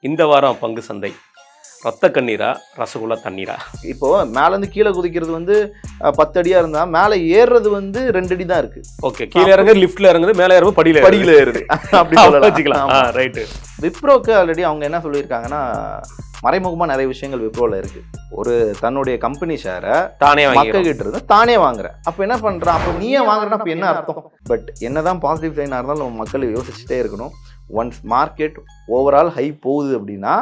இந்த வாரம் பங்கு சந்தை ரத்த கண்ணீரா ரசகுல்லா தண்ணீரா? இப்போ மேலேருந்து கீழே குதிக்கிறது வந்து 10 அடியாக இருந்தால் மேலே ஏறுறது வந்து 2 அடி தான் இருக்கு. ஓகே, கீழே இறங்குது லிஃப்ட்ல இறங்குது, மேலே ஏறும் படியில் ஏறுது அப்படி வச்சுக்கலாம். ரைட்டு. விப்ரோக்கு ஆல்ரெடி அவங்க என்ன சொல்லியிருக்காங்கன்னா, மறைமுகமாக நிறைய விஷயங்கள் விப்ரோவில் இருக்கு. ஒரு தன்னுடைய கம்பெனி ஷேரை தானே மக்கள் கிட்ட இருந்து தானே வாங்குறேன். அப்போ என்ன பண்றான், அப்போ நீயே வாங்குறேன்னா அப்போ என்ன அர்த்தம்? பட் என்னதான் பாசிட்டிவ் சைனாக இருந்தாலும் நம்ம மக்கள் யோசிச்சுட்டே இருக்கணும். ஒன்ஸ் மார்க்கெட் ஓவரால் ஹை போகுது அப்படின்னா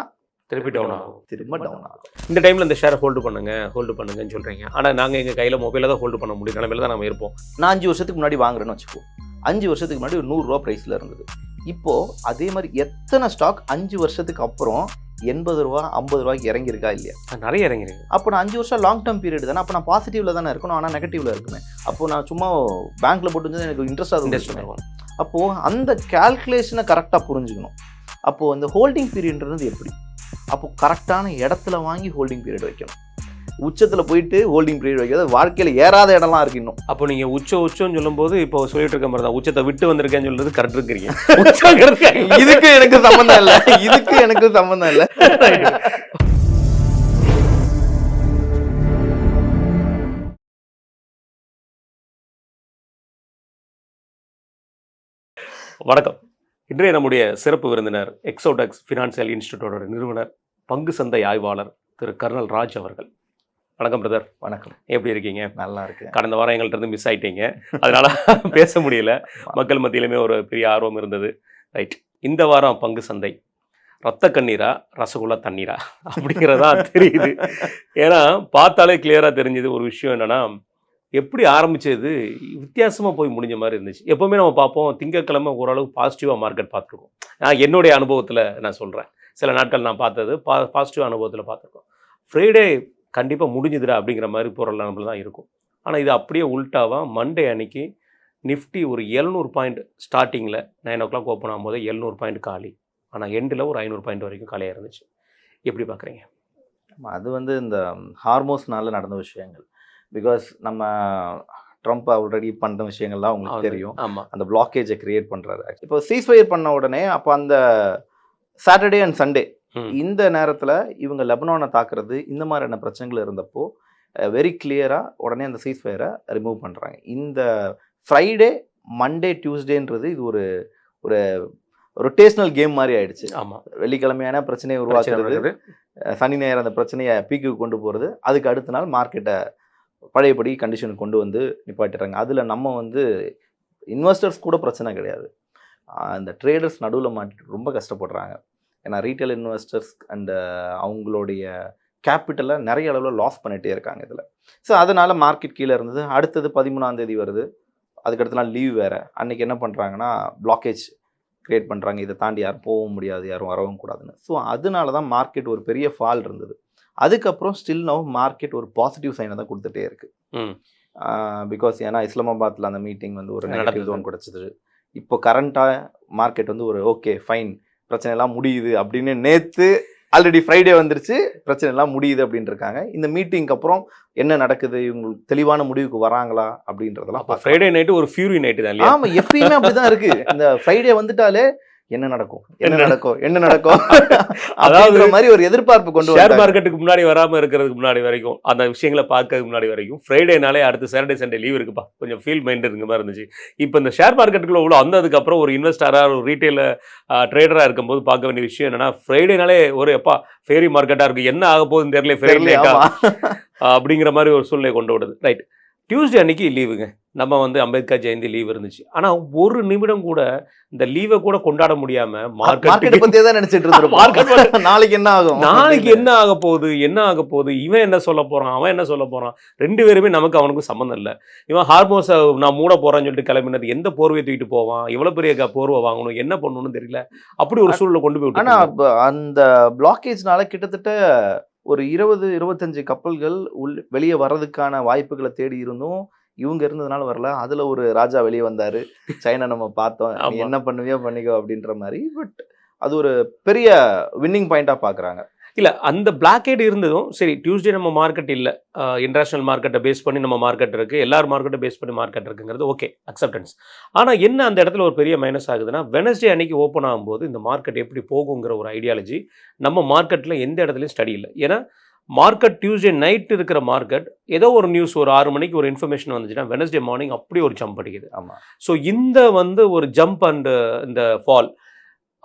திருப்பி டவுன் ஆகும், திரும்ப டவுன் ஆகும். இந்த டைமில் இந்த ஷேரை ஹோல்டு பண்ணுங்கன்னு சொல்கிறீங்க. ஆனால் நாங்கள் எங்கள் கையில் மொபைலில் தான் ஹோல்டு பண்ண முடியும் நிலைமையில தான் நம்ம இருப்போம். நான் 5 வருஷத்துக்கு முன்னாடி வாங்குறேன்னு வச்சுக்கோ, 5 வருஷத்துக்கு முன்னாடி ஒரு 100 ரூபா ப்ரைஸில் இருந்தது. இப்போது அதே மாதிரி எத்தனை ஸ்டாக் 5 வருஷத்துக்கு அப்புறம் 80 ரூபா 50 ரூபாய்க்கு இறங்கியிருக்கா இல்லையா? நிறைய இறங்கிருக்கு. அப்போ நான் 5 வருஷம் லாங் டேர்ம் பீரியட் தானே, அப்போ நான் பாசிட்டிவ்ல தானே இருக்கணும், ஆனால் நெகட்டிவ்ல இருக்குமே. அப்போ நான் சும்மா பேங்க்ல போட்டு வந்து எனக்கு இன்ட்ரெஸ்டாக இருக்கும். அப்போது அந்த கால்குலேஷனை கரெக்டாக புரிஞ்சுக்கணும். அப்போது அந்த ஹோல்டிங் பீரியட்ன்றது எப்படி? அப்போது கரெக்டான இடத்துல வாங்கி ஹோல்டிங் பீரியட் வைக்கணும். உச்சத்தில் போயிட்டு ஹோல்டிங் பீரியட் வைக்கிறது வாழ்க்கையில் ஏறாத இடம்லாம் இருக்கு இன்னும். அப்போ நீங்கள் உச்சம்னு சொல்லும்போது இப்போ சொல்லிட்டு இருக்க மாதிரி தான் உச்சத்தை விட்டு வந்திருக்கேன்னு சொல்றது கரெக்ட் இருக்கிறீங்க. இதுக்கு எனக்கு சம்மந்தம் இல்லை, இதுக்கு எனக்கு சம்மந்தம் இல்லை. வணக்கம். இன்றைய நம்முடைய சிறப்பு விருந்தினர் எக்ஸோடெக்ஸ் ஃபினான்சியல் இன்ஸ்டிடியூட்டோட நிறுவனர், பங்கு சந்தை ஆய்வாளர் திரு கர்னல் ராஜ் அவர்கள். வணக்கம் பிரதர். வணக்கம். எப்படி இருக்கீங்க? நல்லா இருக்கு. கடந்த வாரம் எங்கள்கிட்ட இருந்து மிஸ் ஆயிட்டீங்க, அதனால பேச முடியல. மக்கள் மத்தியிலுமே ஒரு பெரிய ஆர்வம் இருந்தது. ரைட். இந்த வாரம் பங்கு சந்தை ரத்த கண்ணீரா ரசகுல்லா தண்ணீரா அப்படிங்கிறதா தெரியுது. ஏன்னா பார்த்தாலே கிளியராக தெரிஞ்சது ஒரு விஷயம் என்னன்னா, எப்படி ஆரம்பிச்சது வித்தியாசமாக போய் முடிஞ்ச மாதிரி இருந்துச்சு. எப்போவுமே நம்ம பார்ப்போம் திங்கட்கிழமை ஓரளவு பாசிட்டிவாக மார்க்கெட் பார்த்துருக்கோம். நான் என்னுடைய அனுபவத்தில் நான் சொல்கிறேன், சில நாட்கள் நான் பார்த்தது பாசிட்டிவ் அனுபவத்தில் பார்த்துருக்கோம். ஃப்ரைடே கண்டிப்பாக முடிஞ்சுதுடா அப்படிங்கிற மாதிரி போகிற நம்மள தான் இருக்கும். ஆனால் இது அப்படியே உல்ட்டாவாக மண்டே அன்னைக்கு நிஃப்டி ஒரு 700 பாயிண்ட் ஸ்டார்டிங்கில் 9 o'clock ஓப்பன் ஆகும்போது 700 பாயிண்ட் காலி. ஆனால் எண்டில் ஒரு 500 பாயிண்ட் வரைக்கும் காலியாக இருந்துச்சு. எப்படி பார்க்குறீங்க? அது வந்து இந்த ஹார்மோஸ்னால நடந்த விஷயங்கள். பிகாஸ் நம்ம ட்ரம்ப் ஆல்ரெடி பண்ணுற விஷயங்கள்லாம் உங்களுக்கு தெரியும். ஆமாம், அந்த பிளாக்கேஜை கிரியேட் பண்ணுறாரு. இப்போ சீஸ்ஃபயர் பண்ண உடனே அப்போ அந்த சாட்டர்டே அண்ட் சண்டே இந்த நேரத்தில் இவங்க லெபனானை தாக்குறது இந்த மாதிரியான பிரச்சனைகள் இருந்தப்போ வெரி கிளியராக உடனே அந்த சீஸ்ஃபயரை ரிமூவ் பண்ணுறாங்க. இந்த ஃப்ரைடே மண்டே டியூஸ்டேன்றது இது ஒரு ஒரு ரொட்டேஷனல் கேம் மாதிரி ஆயிடுச்சு. ஆமாம், வெள்ளிக்கிழமையான பிரச்சனையை உருவாக்குறது, சனி ஞாயிறு அந்த பிரச்சனையை பீக்குக்கு கொண்டு போகிறது, அதுக்கு அடுத்த நாள் மார்க்கெட்டை பழையபடி கண்டிஷனுக்கு கொண்டு வந்து நிப்பாட்டிடுறாங்க. அதில் நம்ம வந்து இன்வெஸ்டர்ஸ் கூட பிரச்சனை கிடையாது, அந்த ட்ரேடர்ஸ் நடுவில் மாட்டிட்டு ரொம்ப கஷ்டப்படுறாங்க. ஏன்னா ரீட்டைல் இன்வெஸ்டர்ஸ் அண்ட் அவங்களுடைய கேபிட்டலை நிறைய அளவில் லாஸ் பண்ணிகிட்டே இருக்காங்க இதில். ஸோ அதனால் மார்க்கெட் கீழே இருந்தது. அடுத்தது 13ஆம் தேதி வருது, அதுக்கடுத்த நாள் லீவ் வேறு. அன்றைக்கி என்ன பண்ணுறாங்கன்னா பிளாக்கேஜ் க்ரியேட் பண்ணுறாங்க, இதை தாண்டி யாரும் போகவும் முடியாது, யாரும் வரவும் கூடாதுன்னு. ஸோ அதனால தான் மார்க்கெட் ஒரு பெரிய ஃபால் இருந்தது. அதுக்கப்புறம் ஸ்டில் நவ் மார்க்கெட் ஒரு பாசிட்டிவ் சைனை தான் கொடுத்துட்டே இருக்கு. பிகாஸ் ஏன்னா இஸ்லாமாபாத்தில் அந்த மீட்டிங் வந்து ஒரு நெகட்டிவ் ஜோன் கிடச்சிது. இப்போ கரண்ட்டாக மார்க்கெட் வந்து ஒரு ஓகே ஃபைன் பிரச்சனைலாம் முடியுது அப்படின்னு நேற்று ஆல்ரெடி ஃப்ரைடே வந்துருச்சு, பிரச்சனை எல்லாம் முடியுது அப்படின்னு இருக்காங்க. இந்த மீட்டிங்க்கு அப்புறம் என்ன நடக்குது, இவங்களுக்கு தெளிவான முடிவுக்கு வராங்களா அப்படின்றதெல்லாம். ஃப்ரைடே நைட்டு ஒரு ஃபியூரி நைட்டு தான் இல்லையா? ஆமாம், எப்பயுமே அப்படிதான் இருக்கு. இந்த ஃப்ரைடே வந்துட்டாலே என்ன நடக்கும் அதாவது மாதிரி ஒரு எதிர்பார்ப்பு கொண்டு ஷேர் மார்க்கெட்டுக்கு முன்னாடி வராமல் இருக்கிறதுக்கு முன்னாடி வரைக்கும், அந்த விஷயங்களை பார்க்கறதுக்கு முன்னாடி வரைக்கும் ஃப்ரைடேனாலே அடுத்து சாட்டர்டே சண்டே லீவ் இருக்குப்பா, கொஞ்சம் ஃபீல் மைண்ட் இருக்க மாதிரி இருந்துச்சு. இப்போ இந்த ஷேர் மார்க்கெட்டுக்குள்ள உள்ள வந்ததுக்கப்புறம் ஒரு இன்வெஸ்டராக ஒரு ரீட்டைல ட்ரேடராக இருக்கும்போது பார்க்க வேண்டிய விஷயம் என்னன்னா, ஃப்ரைடேனாலே ஒரு எப்பா ஃபேரி மார்க்கெட்டாக இருக்குது, என்ன ஆக போகுதுன்னு தெரியல ஃப்ரைடே அப்படிங்கிற மாதிரி ஒரு சூழ்நிலை கொண்டு விடுது. ரைட். டியூஸ்டே அன்னைக்கு லீவுங்க, நம்ம வந்து அம்பேத்கர் ஜெயந்தி லீவ் இருந்துச்சு. ஆனால் ஒரு நிமிடம் கூட இந்த லீவை கூட கொண்டாட முடியாம மார்க்கெட் பத்தியே தான் நினைச்சிட்டு இருந்தோம். நாளைக்கு என்ன ஆகும், நாளைக்கு என்ன ஆக போகுது, இவன் என்ன சொல்ல போறான், அவன் என்ன சொல்ல போறான், ரெண்டு பேருமே நமக்கு அவனுக்கும் சம்மந்தம் இல்லை. இவன் ஹார்மோஸை நான் மூட போறான்னு சொல்லிட்டு கிளம்பினது, எந்த போர்வையை தூக்கிட்டு போவான், எவ்வளவு பெரிய போர்வை வாங்கணும், என்ன பண்ணணும்னு தெரியல, அப்படி ஒரு சூழலை கொண்டு போய். ஆனா அந்த பிளாக்கேஜ்னால கிட்டத்தட்ட ஒரு 20-25 கப்பல்கள் வெளியே வர்றதுக்கான வாய்ப்புகளை தேடி இருந்தும் இவங்க இருந்ததுனால வரல. அதுல ஒரு ராஜா வெளியே வந்தாரு, சைனா நம்ம பார்த்தோம், நீ என்ன பண்ணுவியோ பண்ணிக்கோ அப்படின்ற மாதிரி. பட் அது ஒரு பெரிய வின்னிங் பாயிண்டா பாக்குறாங்க. இல்ல அந்த பிளாக்கேட் இருந்ததும் சரி டியூஸ்டே நம்ம மார்க்கெட் இல்ல இன்டர்நேஷனல் மார்க்கெட்டை பேஸ் பண்ணி நம்ம மார்க்கெட் இருக்கு, எல்லார் மார்க்கெட்டை பேஸ் பண்ணி மார்க்கெட் இருக்குங்கிறது ஓகே அக்செப்டன்ஸ். ஆனா என்ன அந்த இடத்துல ஒரு பெரிய மைனஸ் ஆகுதுன்னா வெனஸ்டே அன்னைக்கு ஓப்பன் ஆகும்போது இந்த மார்க்கெட் எப்படி போகுங்கிற ஒரு ஐடியாலஜி நம்ம மார்க்கெட்ல எந்த இடத்துலையும் ஸ்டடி இல்லை. ஏன்னா மார்க்கெட் டியூஸ்டே நைட் இருக்கிற மார்க்கெட் ஏதோ ஒரு நியூஸ் ஒரு 6 மணிக்கு ஒரு இன்ஃபர்மேஷன் வந்துச்சுன்னா வெனஸ்டே மார்னிங் அப்படி ஒரு ஜம்ப் அடிக்குது. ஆமா. ஸோ இந்த ஒரு ஜம்ப் அண்ட் இந்த ஃபால்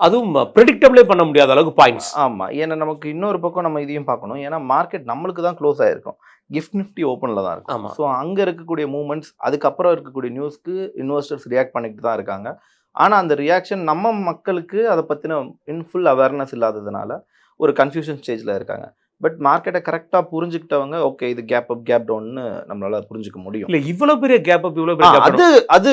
அதுவும் ப்ரெடிக்டபிளே பண்ண முடியாத அளவுக்கு பாயிண்ட்ஸ். ஆமா. ஏன்னா நமக்கு இன்னொரு பக்கம் நம்ம இதையும் பார்க்கணும். ஏன்னா மார்க்கெட் நம்மளுக்கு தான் க்ளோஸ் ஆயிருக்கும். கிஃப்ட் நிஃப்டி ஓப்பனில் தான் இருக்கும். ஆமா. ஸோ அங்கே இருக்கக்கூடிய மூமெண்ட்ஸ் அதுக்கப்புறம் இருக்கக்கூடிய நியூஸ்க்கு இன்வெஸ்டர்ஸ் ரியாக்ட் பண்ணிட்டு தான் இருக்காங்க. ஆனால் அந்த ரியாக்ஷன் நம்ம மக்களுக்கு அதை பற்றின ஃபுல் அவேர்னஸ் இல்லாததுனால ஒரு கன்ஃபியூஷன் ஸ்டேஜில் இருக்காங்க. பட் மார்க்கெட்டை கரெக்டாக புரிஞ்சுக்கிட்டவங்க ஓகே இது கேப் அப் கேப் டவுன்னு நம்மளால புரிஞ்சுக்க முடியும். இல்லை இவ்வளோ பெரிய கேப் அப் இவ்வளோ பெரிய gap அது அது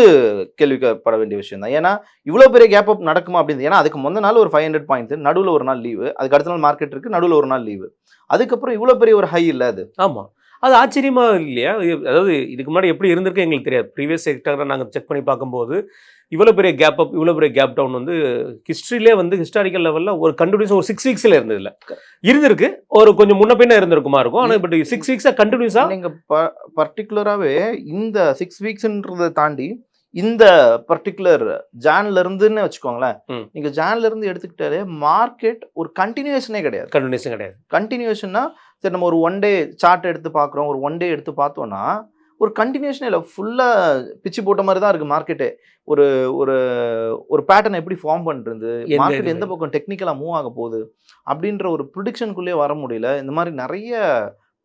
கேள்விப்பட வேண்டிய விஷயம் தான். ஏன்னா இவ்வளோ பெரிய கேப் அப் நடக்குமா அப்படின்னு. ஏன்னா அதுக்கு முந்த நாள் ஒரு 500 பாயிண்ட்ஸ், நடுவில் ஒரு நாள் லீவு, அதுக்கு அடுத்த நாள் மார்க்கெட் இருக்கு, நடுவில் ஒரு நாள் லீவு, அதுக்கப்புறம் இவ்வளோ பெரிய ஒரு ஹை இல்லை அது. ஆமாம் அது ஆச்சரியமா இல்லையா? அதாவது இதுக்கு முன்னாடி எப்படி இருந்திருக்கு எங்களுக்கு தெரியாது. ப்ரீவியஸ் செக்டரை நாங்கள் செக் பண்ணி பார்க்கும்போது இவ்வளோ பெரிய கேப் அப் இவ்வளோ பெரிய கேப் டவுன் ஹிஸ்ட்ரியிலே ஹிஸ்டாரிக்கல் லெவலில் ஒரு கண்டினியூஸாக ஒரு 6 வீக்ஸில் இருந்ததில்ல. இருந்திருக்கு ஒரு கொஞ்சம் முன்ன பின்ன இருந்திருக்குமா இருக்கும். ஆனால் பட் 6 வீக்ஸாக கண்டினியூஸாக நீங்கள் பர்டிகுலராகவே இந்த 6 வீக்ஸ்ன்றதை தாண்டி இந்த பர்டிகுலர் ஜான்ல இருந்துன்னு வச்சுக்கோங்களேன். நீங்க ஜான்ல இருந்து எடுத்துக்கிட்டாலே மார்க்கெட் ஒரு கண்டினியூஷனே கிடையாது. கண்டினியூஷன்னா சரி நம்ம ஒரு 1 டே சார்ட் எடுத்து பார்க்குறோம், ஒரு 1 டே எடுத்து பார்த்தோம்னா ஒரு கண்டினியூஷனே இல்லை, ஃபுல்லாக பிச்சு போட்ட மாதிரி தான் இருக்குது மார்க்கெட்டே. ஒரு ஒரு ஒரு பேட்டர்ன் எப்படி ஃபார்ம் பண்ணுறது, மார்க்கெட் எந்த பக்கம் டெக்னிக்கலாக மூவ் ஆக போகுது அப்படின்ற ஒரு ப்ரிடிக்ஷனுக்குள்ளேயே வர முடியல. இந்த மாதிரி நிறைய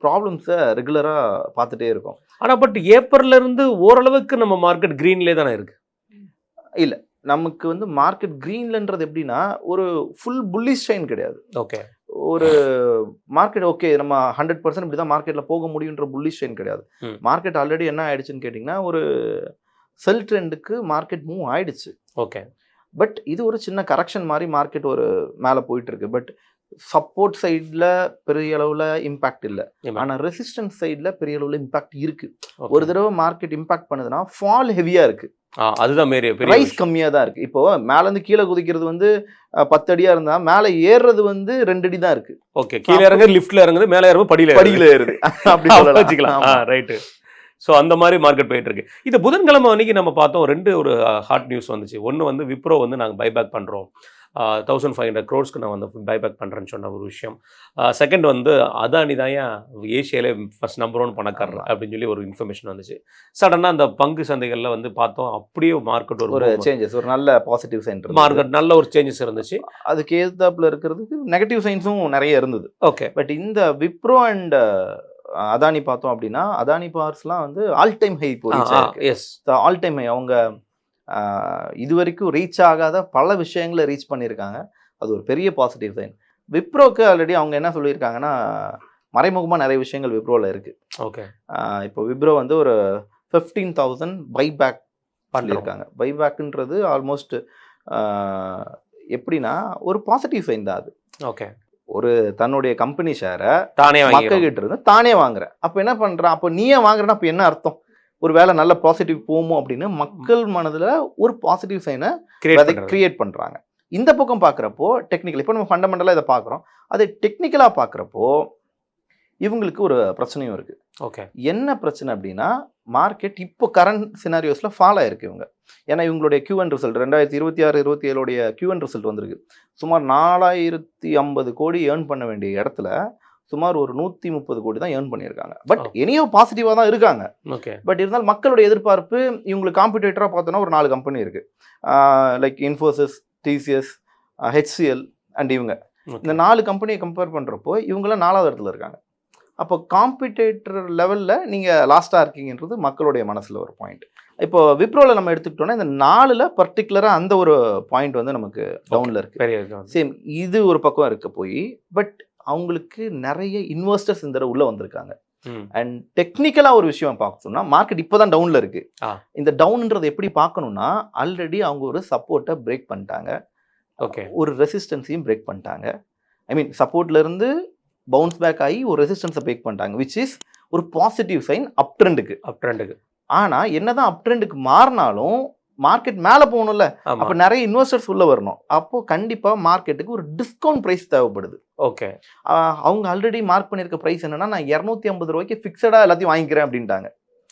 ப்ராப்ளம்ஸை ரெகுலராக பார்த்துட்டே இருக்கோம். ஆனால் பட் ஏப்ரல்ல இருந்து ஓரளவுக்கு நம்ம மார்க்கெட் க்ரீன்லேயே தானே இருக்கு. இல்லை நமக்கு மார்க்கெட் க்ரீன்லன்றது எப்படின்னா ஒரு ஃபுல் புல்லிஷ் ஷைன் கிடையாது. ஓகே ஒரு மார்க்கெட் ஓகே நம்ம 100% இப்படி தான் மார்க்கெட்டில் போக முடியுன்ற புல்லிஷ் ஷைன் கிடையாது. மார்க்கெட் ஆல்ரெடி என்ன ஆயிடுச்சுன்னு கேட்டிங்கன்னா ஒரு செல் ட்ரெண்டுக்கு மார்க்கெட் மூவ் ஆயிடுச்சு. ஓகே பட் இது ஒரு சின்ன கரெக்ஷன் மாதிரி மார்க்கெட் ஒரு மேலே போயிட்டு இருக்கு. பட் சப்போர்ட் சைடில் பெரிய அளவில் இம்பாக்ட் இல்லை, ஆனால் ரெசிஸ்டன்ஸ் சைடில் பெரிய அளவில் இம்பாக்ட் இருக்கு. ஒரு தடவை மார்க்கெட் இம்பாக்ட் பண்ணுதுன்னா ஃபால் ஹெவியாக இருக்கு, அதுதான் ரைஸ் கம்மியாக தான் இருக்கு. இப்போ மேலேருந்து கீழே குதிக்கிறது 10 அடியாக இருந்தால் மேலே ஏறுறது 2 அடி தான் இருக்கு. ஓகே கீழே இறங்குது லிஃப்ட்ல இறங்குது, மேலே ஏறும் படியில் ஏறுது அப்படி வச்சுக்கலாம். ரைட்டு. ஸோ அந்த மாதிரி மார்க்கெட் போயிட்டு இருக்கு. இது புதன்கிழமை அன்னைக்கு நம்ம பார்த்தோம் 2 ஒரு ஹாட் நியூஸ் வந்துச்சு. ஒன்று விப்ரோ நாங்கள் பைபேக் பண்ணுறோம் 1500 crores நான் பைபேக் பண்ணுறேன்னு சொன்ன ஒரு விஷயம். செகண்ட் அதானி தான் ஏஷியாவிலே ஃபர்ஸ்ட் நம்பர் 1 பணக்காரர் அப்படின்னு சொல்லி ஒரு இன்ஃபர்மேஷன் வந்துச்சு. சடனாக அந்த பங்கு சந்தைகளில் பார்த்தோம் அப்படியே மார்க்கெட் ஒரு சேஞ்சஸ், ஒரு நல்ல பாசிட்டிவ் சைன், மார்க்கெட் நல்ல ஒரு சேஞ்சஸ் இருந்துச்சு. அதுக்கு ஏத்தாப்புல இருக்கிறதுக்கு நெகட்டிவ் சைன்ஸும் நிறைய இருந்தது. ஓகே பட் இந்த விப்ரோ அண்ட் அதானி பார்த்தோம் அப்படின்னா அதானி பவர்ஸ்லாம் ஆல் டைம் ஹை போயிடுச்சு. Yes all time high. அவங்க இது வரைக்கும் ரீச் ஆகாத பல விஷயங்களை ரீச் பண்ணியிருக்காங்க. அது ஒரு பெரிய பாசிட்டிவ் சைன். விப்ரோக்கு ஆல்ரெடி அவங்க என்ன சொல்லியிருக்காங்கன்னா மறைமுகமாக நிறைய விஷயங்கள் விப்ரோவில் இருக்குது. ஓகே இப்போ விப்ரோ ஒரு 15,000 பைபேக் பண்ணியிருக்காங்க. பைபேக்குன்றது ஆல்மோஸ்ட் எப்படின்னா ஒரு பாசிட்டிவ் சைன் தான் அது. ஓகே ஒரு தன்னுடைய கம்பெனி ஷேரை தானே மக்கள்கிட்ட இருந்து தானே வாங்குறேன். அப்போ என்ன பண்ணுறான், அப்போ நீயே வாங்குறேன்னா அப்போ என்ன அர்த்தம், ஒரு வேலை நல்ல பாசிட்டிவ் போமோ அப்படின்னு மக்கள் மனதில் ஒரு பாசிட்டிவ் சைனை கிரியேட் பண்ணுறாங்க. இந்த பக்கம் பார்க்குறப்போ டெக்னிக்கல், இப்போ நம்ம ஃபண்டமெண்டலாக இதை பார்க்குறோம், அதை டெக்னிக்கலாக பார்க்குறப்போ இவங்களுக்கு ஒரு பிரச்சனையும் இருக்குது. ஓகே என்ன பிரச்சனை அப்படின்னா மார்க்கெட் இப்போ கரண்ட் சினாரியோஸில் ஃபால் ஆயிருக்கு இவங்க. ஏன்னா இவங்களுடைய Q1 ரிசல்ட் 2026-27 Q1 ரிசல்ட் வந்திருக்கு. சுமார் 4050 கோடி ஏர்ன் பண்ண வேண்டிய இடத்துல சுமார் ஒரு 130 கோடி தான் ஏர்ன் பண்ணியிருக்காங்க. பட் எனியோ பாசிட்டிவாக தான் இருக்காங்க. ஓகே பட் இருந்தாலும் மக்களுடைய எதிர்பார்ப்பு இவங்களுக்கு காம்படிட்டராக பார்த்தோன்னா ஒரு 4 கம்பெனி இருக்குது. Like Infosys, TCS, HCL and இவங்க. இந்த 4 கம்பெனியை கம்பேர் பண்ணுறப்போ இவங்களாம் 4வது இடத்துல இருக்காங்க. அப்போ காம்படிட்டர் லெவலில் நீங்கள் லாஸ்ட்டாக இருக்கீங்கன்றது மக்களுடைய மனசில் ஒரு பாயிண்ட். இப்போ விப்ரோவில் நம்ம எடுத்துக்கிட்டோன்னா இந்த 4ல் பர்டிகுலராக அந்த ஒரு பாயிண்ட் நமக்கு டவுனில் இருக்குது. சேம் இது ஒரு பக்கம் இருக்க போய் பட் அவங்களுக்கு நிறைய இன்வெஸ்டர்ஸ் இந்த உள்ளே வந்திருக்காங்க. அண்ட் டெக்னிக்கலாக ஒரு விஷயம் பார்க்கணும்னா மார்க்கெட் இப்போ தான் டவுனில் இருக்குது. இந்த டவுன்ன்றதை எப்படி பார்க்கணுன்னா ஆல்ரெடி அவங்க ஒரு சப்போர்ட்டை பிரேக் பண்ணிட்டாங்க. ஓகே ஒரு ரெசிஸ்டன்ஸையும் பிரேக் பண்ணிட்டாங்க. ஐ மீன் சப்போர்ட்லேருந்து பவுன்ஸ் பேக் ஆகி ஒரு ரெசிஸ்டன்ஸை பிரேக் பண்ணிட்டாங்க, விச் இஸ் ஒரு பாசிட்டிவ் சைன் அப் ட்ரெண்டுக்கு. ஆனால் என்னதான் அப் ட்ரெண்டுக்கு மாறினாலும் மார்க்கெட் மேலே போகணும்ல, ஆமா அப்போ நிறைய இன்வெஸ்டர்ஸ் உள்ள வரணும். அப்போ கண்டிப்பா மார்க்கெட்டுக்கு ஒரு டிஸ்கவுண்ட் பிரைஸ் தேவைப்படுது. ஓகே அவங்க ஆல்ரெடி மார்க் பண்ணியிருக்க பிரைஸ் என்னன்னா, நான் 250 ரூபாய்க்கு ஃபிக்ஸடா எல்லாத்தையும் வாங்கிக்கிறேன் அப்படின்ட்டாங்க.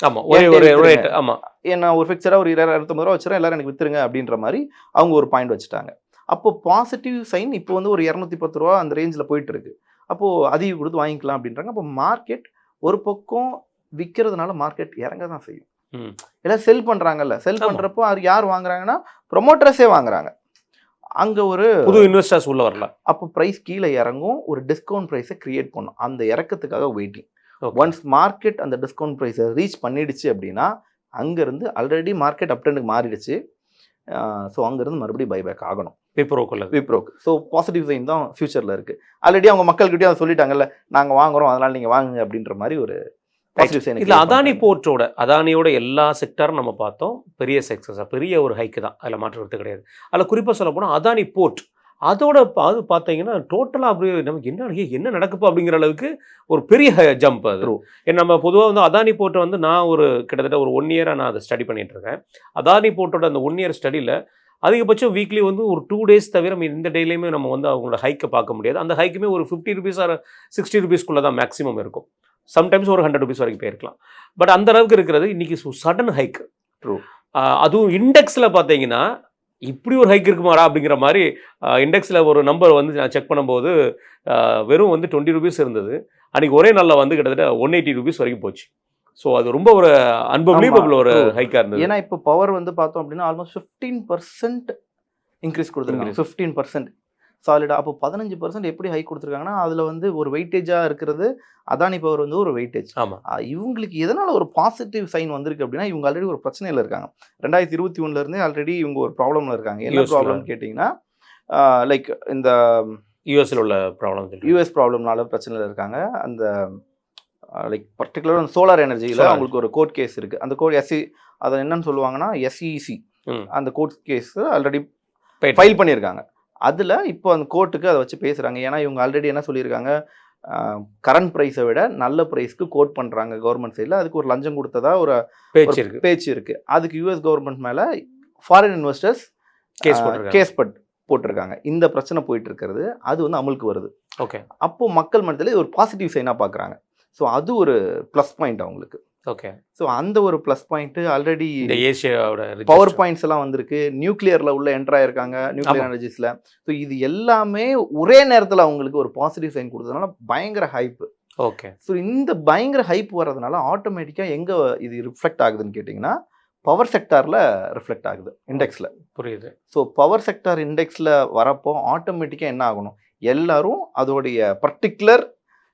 ஆமா ஒரே ஒரு ரேட். ஆமா ஏன்னா ஒரு ஃபிக்ஸடா ஒரு 250 ரூபா வச்சுறேன், எல்லாரும் எனக்கு வித்துருங்க அப்படின்ற மாதிரி அவங்க ஒரு பாயிண்ட் வச்சுட்டாங்க. அப்போ பாசிட்டிவ் சைன் இப்போ வந்து ஒரு 210 ரூபா அந்த ரேஞ்சில் போயிட்டு இருக்கு. அப்போ அதிகம் கொடுத்து வாங்கிக்கலாம் அப்படின்றாங்க. அப்போ மார்க்கெட் ஒரு பக்கம் விற்கிறதுனால மார்க்கெட் இறங்க தான் செய்யும். எல்லாம் செல் பண்றாங்கல்ல, செல் பண்றப்போ அது யார் வாங்குறாங்கன்னா ப்ரொமோட்டர்ஸே வாங்குறாங்க. அங்க ஒரு புது இன்வெஸ்டர்ஸ் உள்ள வரல. அப்போ பிரைஸ் கீழே இறங்கும், ஒரு டிஸ்கவுண்ட் பிரைஸை கிரியேட் பண்ணும். அந்த இறக்கத்துக்காக வெயிட்டிங். ஒன்ஸ் மார்க்கெட் அந்த டிஸ்கவுண்ட் ப்ரைஸை ரீச் பண்ணிடுச்சு அப்படின்னா அங்கேருந்து ஆல்ரெடி மார்க்கெட் அப்டெண்டுக்கு மாறிடுச்சு. ஸோ அங்கேருந்து மறுபடியும் பைபேக் ஆகணும் விப்ரோக்கு. ஸோ பாசிட்டிவ் சைன் தான் ஃபியூச்சரில் இருக்குது. ஆல்ரெடி அவங்க மக்கள்கிட்டயும் அதை சொல்லிட்டாங்கல்ல, நாங்கள் வாங்குறோம் அதனால் நீங்கள் வாங்குங்க அப்படின்ற மாதிரி ஒரு பாசிட்டிவ் சைன். இல்லை அதானி போர்ட்டோட அதானியோட எல்லா செக்டரும் நம்ம பார்த்தோம், பெரிய சக்ஸஸாக பெரிய ஒரு ஹைக்கு தான், அதில் மாற்றுறது கிடையாது. அதில் குறிப்பாக சொல்ல போனால் அதானி போர்ட் அதோட அது பார்த்தீங்கன்னா டோட்டலாக அப்படியே நமக்கு என்ன நடக்குப்பா அப்படிங்கிற அளவுக்கு ஒரு பெரிய ஜம்ப் அது. நம்ம பொதுவாக வந்து அதானி போர்ட்டை வந்து நான் ஒரு கிட்டத்தட்ட ஒரு 1 இயராக நான் அதை ஸ்டடி பண்ணிட்டு இருக்கேன். அதானி போர்ட்டோட அந்த 1 இயர் ஸ்டடியில் அதிகபட்சம் வீக்லி வந்து ஒரு 2 டேஸ் தவிர இந்த டேலையுமே நம்ம வந்து அவங்களோட ஹைக்கை பார்க்க முடியாது. அந்த ஹைக்குமே ஒரு 50 rupees ஆர் 60 rupeesக்குள்ளே தான் மேக்ஸிமம் இருக்கும். சம்டைம்ஸ் ஒரு 100 rupees வரைக்கும் போயிருக்கலாம். பட் அந்த அளவுக்கு இருக்கிறது இன்றைக்கி சடன் ஹைக். அதுவும் இண்டெக்ஸில் பார்த்தீங்கன்னா இப்படி ஒரு ஹைக் இருக்குமாடா அப்படிங்கிற மாதிரி இண்டெக்ஸில் ஒரு நம்பர் வந்து நான் செக் பண்ணும்போது வெறும் வந்து 20 rupees இருந்தது. அன்றைக்கி ஒரே நாளில் வந்து கிட்டத்தட்ட 180 rupees வரைக்கும் போச்சு. ஸோ அது ரொம்ப ஒரு அன்பபிலீவபிள் ஒரு ஹைக்காக இருந்தது. ஏன்னா இப்போ பவர் வந்து பார்த்தோம் அப்படின்னா ஆல்மோஸ்ட் 15% இன்க்ரீஸ் கொடுத்துருக்காங்க. 15% சாலிடாக. அப்போ 15% எப்படி ஹைக் கொடுத்துருக்காங்கன்னா அதில் வந்து ஒரு வெயிட்டேஜாக இருக்கிறது அதானி பவர் வந்து ஒரு வெயிட்டேஜ். ஆமாம். இவங்களுக்கு எதனால் ஒரு பாசிட்டிவ் சைன் வந்திருக்கு அப்படின்னா இவங்க ஆல்ரெடி ஒரு பிரச்சனையில் இருக்காங்க. 2021 ஆல்ரெடி இவங்க ஒரு ப்ராப்ளமில் இருக்காங்க. என்ன ப்ராப்ளம்னு கேட்டிங்கன்னா லைக் இந்த யூஎஸ்ல உள்ள ப்ராப்ளம், யூஎஸ் ப்ராப்ளம்னால பிரச்சனையில் இருக்காங்க. அந்த லைக் பர்டிகுலர் அந்த சோலார் எனர்ஜியில் அவங்களுக்கு ஒரு கோர்ட் கேஸ் இருக்குது. அந்த கோர்ட் அதை என்னன்னு சொல்லுவாங்கன்னா SEC அந்த கோர்ட் கேஸ் ஆல்ரெடி ஃபைல் பண்ணியிருக்காங்க. அதில் இப்போ அந்த கோர்ட்டுக்கு அதை வச்சு பேசுகிறாங்க. ஏன்னா இவங்க ஆல்ரெடி என்ன சொல்லியிருக்காங்க, கரண்ட் ப்ரைஸை விட நல்ல ப்ரைஸ்க்கு கோட் பண்ணுறாங்க கவர்மெண்ட் சைடில். அதுக்கு ஒரு லஞ்சம் கொடுத்ததா ஒரு பேச்சு இருக்குது. அதுக்கு US கவர்மெண்ட் மேலே ஃபாரின் இன்வெஸ்டர்ஸ் கேஸ் போட்டிருக்காங்க. இந்த பிரச்சனை போயிட்டு இருக்கிறது அது வந்து அமலுக்கு வருது. ஓகே. அப்போது மக்கள் மனதில் ஒரு பாசிட்டிவ் சைனாக பார்க்குறாங்க. ஸோ அது ஒரு ப்ளஸ் பாயிண்ட் அவங்களுக்கு. ஓகே. ஸோ அந்த ஒரு ப்ளஸ் பாயிண்ட்டு ஆல்ரெடி ஏசியாவோட பவர் பாயிண்ட்ஸ் எல்லாம் வந்திருக்கு. நியூக்ளியரில் உள்ள என்ட்ரு ஆயிருக்காங்க, நியூக்ளியர் எனர்ஜிஸில். ஸோ இது எல்லாமே ஒரே நேரத்தில் அவங்களுக்கு ஒரு பாசிட்டிவ் சைன் கொடுத்ததுனால பயங்கர ஹைப்பு. ஓகே. ஸோ இந்த பயங்கர ஹைப் வர்றதுனால ஆட்டோமேட்டிக்காக எங்கே இது ரிஃப்ளெக்ட் ஆகுதுன்னு கேட்டிங்கன்னா பவர் செக்டாரில் ரிஃப்ளெக்ட் ஆகுது இண்டெக்ஸில். புரியுது. ஸோ பவர் செக்டார் இண்டெக்ஸில் வரப்போ ஆட்டோமேட்டிக்காக என்ன ஆகணும், எல்லாரும் அதோடைய பர்டிகுலர்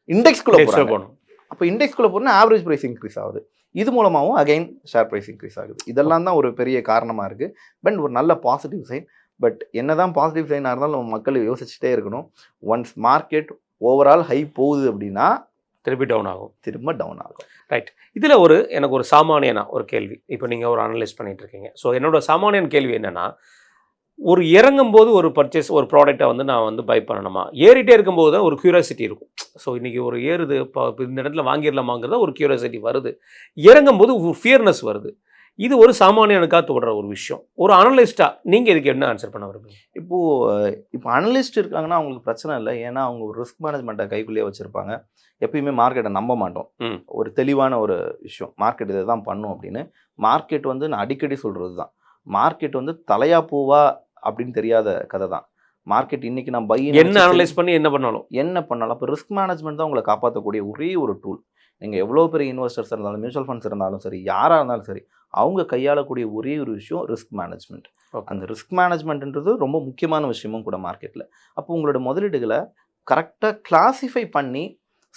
இண்டெக்ஸ்குள்ளே போகணும். அப்போ இண்டெக்ஸ்குள்ளே போனால் ஆவரேஜ் ப்ரைஸ் இன்க்ரீஸ் ஆகுது. இது மூலமாகவும் அகைன் ஷேர் ப்ரைஸ் இன்க்ரீஸ் ஆகுது. இதெல்லாம் தான் ஒரு பெரிய காரணமாக இருக்குது. பட் ஒரு நல்ல பாசிட்டிவ் சைன். பட் என்ன தான் பாசிட்டிவ் சைனாக இருந்தாலும் நம்ம மக்கள் யோசிச்சுட்டே இருக்கணும். ஒன்ஸ் மார்க்கெட் ஓவரால் ஹை போகுது அப்படின்னா திரும்ப டவுன் ஆகும். ரைட். இதில் எனக்கு ஒரு சாமானியனா ஒரு கேள்வி. இப்போ நீங்கள் ஒரு அனலைஸ் பண்ணிட்டு இருக்கீங்க. ஸோ என்னோட சாமானியன் கேள்வி என்னென்னா, ஒரு இறங்கும்போது ஒரு பர்ச்சேஸ் ஒரு ப்ராடக்டை வந்து நான் வந்து பை பண்ணணுமா, ஏறிட்டே இருக்கும்போது தான் ஒரு க்யூரியாசிட்டி இருக்கும். ஸோ இன்றைக்கி ஒரு ஏறுது, இப்போ இந்த இடத்துல வாங்கிடலாமாங்கிறத ஒரு க்யூரியாசிட்டி வருது, இறங்கும்போது ஒரு ஃபியர்னஸ் வருது. இது ஒரு சாமானியனுக்காக தோடுற ஒரு விஷயம். ஒரு அனலிஸ்ட்டாக நீங்கள் இதுக்கு என்ன ஆன்சர் பண்ண வருவீங்க? இப்போ அனலிஸ்ட் இருக்காங்கன்னா அவங்களுக்கு பிரச்சனை இல்லை. ஏன்னா அவங்க ஒரு ரிஸ்க் மேனேஜ்மெண்ட்டை கைக்குள்ளேயே வச்சுருப்பாங்க. எப்பயுமே மார்க்கெட்டை நம்ப மாட்டோம். ஒரு தெளிவான ஒரு விஷயம், மார்க்கெட் இதை தான் பண்ணும் அப்படின்னு. மார்க்கெட் வந்து நான் அடிக்கடி சொல்கிறது தான், மார்க்கெட் வந்து தலையா பூவா அப்படின்னு தெரியாத கதை தான். மார்க்கெட் இன்னைக்கு நான் என்ன அனலைஸ் பண்ணி என்ன பண்ணாலும் அப்போ ரிஸ்க் மேனேஜ்மெண்ட் தான் உங்களை காப்பாற்றக்கூடிய ஒரே ஒரு டூல். நீங்கள் எவ்வளோ பெரிய இன்வெஸ்டர்ஸ் இருந்தாலும், மியூச்சுவல் ஃபண்ட்ஸ் இருந்தாலும் சரி, யாராக இருந்தாலும் சரி, அவங்க கையாளக்கூடிய ஒரே ஒரு விஷயம் ரிஸ்க் மேனேஜ்மெண்ட். அந்த ரிஸ்க் மேனேஜ்மெண்ட்ன்றது ரொம்ப முக்கியமான விஷயமும் கூட மார்க்கெட்டில். அப்போ உங்களோட முதலீடுகளை கரெக்டாக கிளாஸிஃபை பண்ணி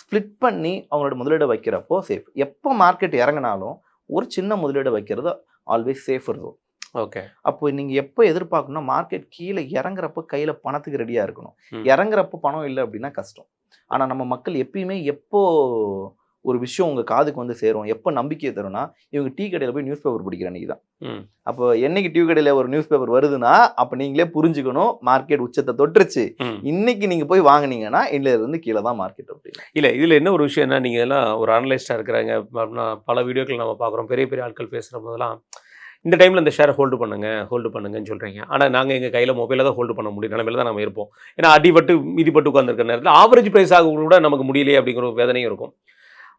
ஸ்ப்ளிட் பண்ணி அவங்களோட முதலீடை வைக்கிறப்போ சேஃப். எப்போ மார்க்கெட் இறங்கினாலும் ஒரு சின்ன முதலீடை வைக்கிறது ஆல்வேஸ் சேஃபர் ஜோன். ஓகே. அப்போ நீங்கள் எப்போ எதிர்பார்க்கணும்னா மார்க்கெட் கீழே இறங்குறப்ப கையில் பணத்துக்கு ரெடியாக இருக்கணும். இறங்குறப்ப பணம் இல்லை அப்படின்னா கஷ்டம். ஆனால் நம்ம மக்கள் எப்பயுமே எப்போ ஒரு விஷயம் உங்கள் காதுக்கு வந்து சேரும், எப்போ நம்பிக்கையை தரும்னா இவங்க டீ கடையில் போய் நியூஸ் பேப்பர் படிக்கிற அன்றைக்கி தான். அப்போ என்னைக்கு டீ கடையில் ஒரு நியூஸ் பேப்பர் வருதுன்னா அப்போ நீங்களே புரிஞ்சுக்கணும் மார்க்கெட் உச்சத்தை தொட்டுருச்சு. இன்னைக்கு நீங்கள் போய் வாங்கினீங்கன்னா இருந்து கீழே தான் மார்க்கெட் அப்படின்னு. இல்லை, இதில் என்ன ஒரு விஷயம் என்ன, நீங்கள் எல்லாம் ஒரு அனலிஸ்டாக இருக்கிறாங்க, பல வீடியோக்கள் நம்ம பார்க்குறோம், பெரிய பெரிய ஆட்கள் பேசுகிற போதெல்லாம் இந்த டைமில் இந்த ஷேரை ஹோல்டு பண்ணுங்கன்னு சொல்கிறீங்க. ஆனால் நாங்கள் எங்கள் கையில் மொபைலில் தான் ஹோல்டு பண்ண முடியும் நிலைமையில தான் நம்ம இருப்போம். ஏன்னா அடிபட்டு மிதிப்பட்டு உட்காந்துருக்க நேரத்தில் ஆவரேஜ் ப்ரைஸ் ஆக கூட நமக்கு முடியலையே அப்படிங்கிற ஒரு வேதனையும் இருக்கும்.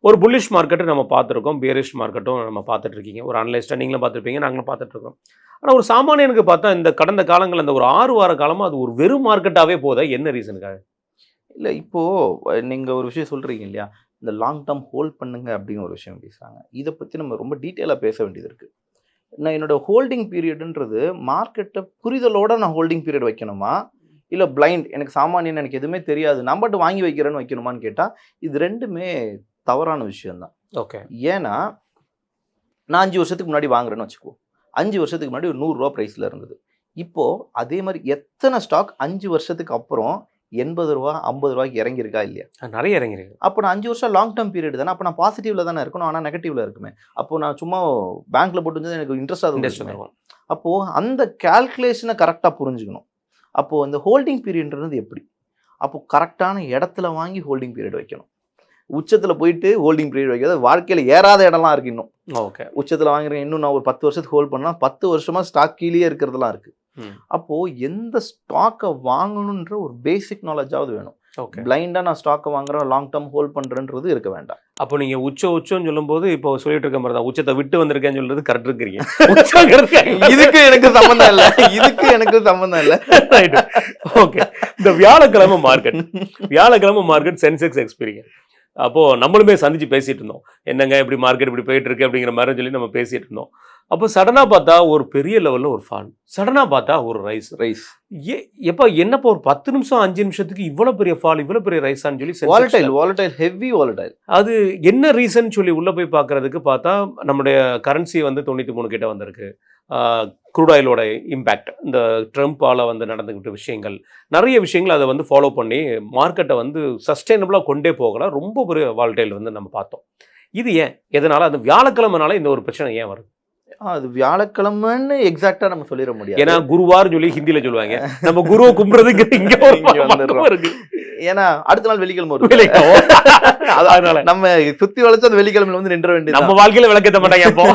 ஒரு புல்லிஷ் மார்க்கெட்டை நம்ம பார்த்துருக்கோம், பேரிஷ் மார்க்கெட்டும் நம்ம பார்த்துட்டு இருக்கீங்க. ஒரு அனலைஸ்ட்டாக நீங்களும் பார்த்துருப்பீங்க, நாங்களும் பார்த்துட்ருக்கோம். ஆனால் ஒரு சாமானியனுக்கு பார்த்தா இந்த கடந்த காலங்கள் அந்த ஒரு 6 வார காலமாக அது ஒரு வெறும் மார்க்கெட்டாகவே போதா? என்ன ரீசனுக்காக? இல்லை இப்போது நீங்கள் ஒரு விஷயம் சொல்கிறீங்க இல்லையா, இந்த லாங் டேர்ம் ஹோல்ட் பண்ணுங்க அப்படின்னு ஒரு விஷயம் பேசுகிறாங்க. இதை பற்றி நம்ம ரொம்ப டீட்டெயிலாக பேச வேண்டியது இருக்குது. நான் என்னோடய ஹோல்டிங் பீரியடுன்றது மார்க்கெட்டை புரிதலோடு நான் ஹோல்டிங் பீரியட் வைக்கணுமா, இல்லை பிளைண்ட் எனக்கு சாமானியன் எனக்கு எதுவுமே தெரியாது நான் பாட்டு வாங்கி வைக்கிறேன்னு வைக்கணுமான்னு கேட்டால் இது ரெண்டுமே தவறான விஷயம்தான். ஓகே. ஏன்னா நான் 5 வருஷத்துக்கு முன்னாடி வாங்குறேன்னு வச்சுக்கோ, 5 வருஷத்துக்கு முன்னாடி ஒரு 100 ரூபா ப்ரைஸில் இருந்தது. இப்போது அதே மாதிரி எத்தனை ஸ்டாக் 5 வருஷத்துக்கு அப்புறம் 80 ரூபா 50 ரூபாய்க்கு இறங்கியிருக்கா இல்லையா? நிறைய இறங்கிருக்கு. அப்போ நான் 5 வருஷம் லாங் டேர்ம் பீரியட் தானே, அப்போ நான் பாசிட்டிவ்ல தானே இருக்கணும், ஆனால் நெகட்டிவ்ல இருக்குமே. அப்போ நான் சும்மா பேங்க்ல போட்டு எனக்கு இன்ட்ரெஸ்டாக இருக்கும். அப்போது அந்த கால்குலேஷனை கரெக்டாக புரிஞ்சுக்கணும். அப்போது அந்த ஹோல்டிங் பீரியட்ன்றது எப்படி? அப்போ கரெக்டான இடத்துல வாங்கி ஹோல்டிங் பீரியட் வைக்கணும். உச்சத்தில் போயிட்டு ஹோல்டிங் பீரியட் வைக்கிறது வாழ்க்கையில் ஏறாத இடம்லாம் இருக்குது. இன்னும் ஓகே, உச்சத்தில் வாங்குறேன், இன்னும் நான் ஒரு 10 வருஷத்துக்கு ஹோல்ட் பண்ணால் 10 வருஷமாக ஸ்டாக் கீழே இருக்கிறதுலாம் இருக்குது. அப்போது எந்த ஸ்டாக்கை வாங்கணுன்ற ஒரு பேசிக் நாலேஜாவது வேணும். ஓகே, பிளைண்டாக நான் ஸ்டாக்கை வாங்குறேன் லாங் டேர்ம் ஹோல்ட் பண்ணுறன்றது இருக்க வேண்டாம். அப்போ நீங்கள் உச்சம்னு சொல்லும்போது இப்போ சொல்லிட்டு இருக்க மாதிரி தான் உச்சத்தை விட்டு வந்திருக்கேன்னு சொல்றது கரெக்ட் இருக்கிறீங்க. இதுக்கு எனக்கு சம்மந்தம் இல்லை, இதுக்கு எனக்கு சம்மந்தம் இல்லை. ஓகே. இந்த வியாழக்கிழமை மார்க்கெட் சென்செக்ஸ் எக்ஸ்பீரியன்ஸ் அப்போது நம்மளுமே சந்திச்சு பேசிகிட்டு இருந்தோம். என்னங்க இப்படி மார்க்கெட் இப்படி போயிட்டு இருக்கு அப்படிங்கிற மாதிரி சொல்லி நம்ம பேசிகிட்டு இருந்தோம். அப்போ சடனாக பார்த்தா ஒரு பெரிய லெவலில் ஒரு ஃபால், சடனாக பார்த்தா ஒரு ரைஸ். எப்போ என்னப்போ ஒரு 10 நிமிஷம் 5 நிமிஷத்துக்கு இவ்வளோ பெரிய ஃபால், இவ்வளோ பெரிய ரைஸான்னு சொல்லி வாலடைல் ஹெவி வாலடைல். அது என்ன ரீசன் சொல்லி உள்ளே போய் பார்க்குறதுக்கு பார்த்தா நம்முடைய கரன்சி வந்து 93 கிட்ட வந்திருக்கு. க்ரூட் ஆயிலோட இம்பேக்ட், இந்த ட்ரம்ப்பால் வந்து நடந்துக்கிட்ட விஷயங்கள், நிறைய விஷயங்கள் அதை வந்து ஃபாலோ பண்ணி மார்க்கெட்டை வந்து சஸ்டைனபிளாக கொண்டே போகலாம். ரொம்ப பெரிய வாலடைல் வந்து நம்ம பார்த்தோம். இது ஏன், எதனால்? அது வியாழக்கிழமைனால இந்த ஒரு பிரச்சனை ஏன் வருது? அது வியாழக்கிழமைன்னு எக்ஸாக்டா நம்ம சொல்லிட முடியாது. ஏன்னா குருவார் சொல்லி ஹிந்தியில சொல்லுவாங்க, நம்ம குருவை கும்பிடுறதுக்கு இங்க இருக்கு. ஏன்னா அடுத்த நாள் வெள்ளிக்கிழமை வரும், அதனால நம்ம சுத்தி வளைச்சு அந்த வெள்ளிக்கிழமையில வந்து நின்ற வேண்டியது. நம்ம வாழ்க்கையில விளக்கத்த மாட்டாங்க. அப்போ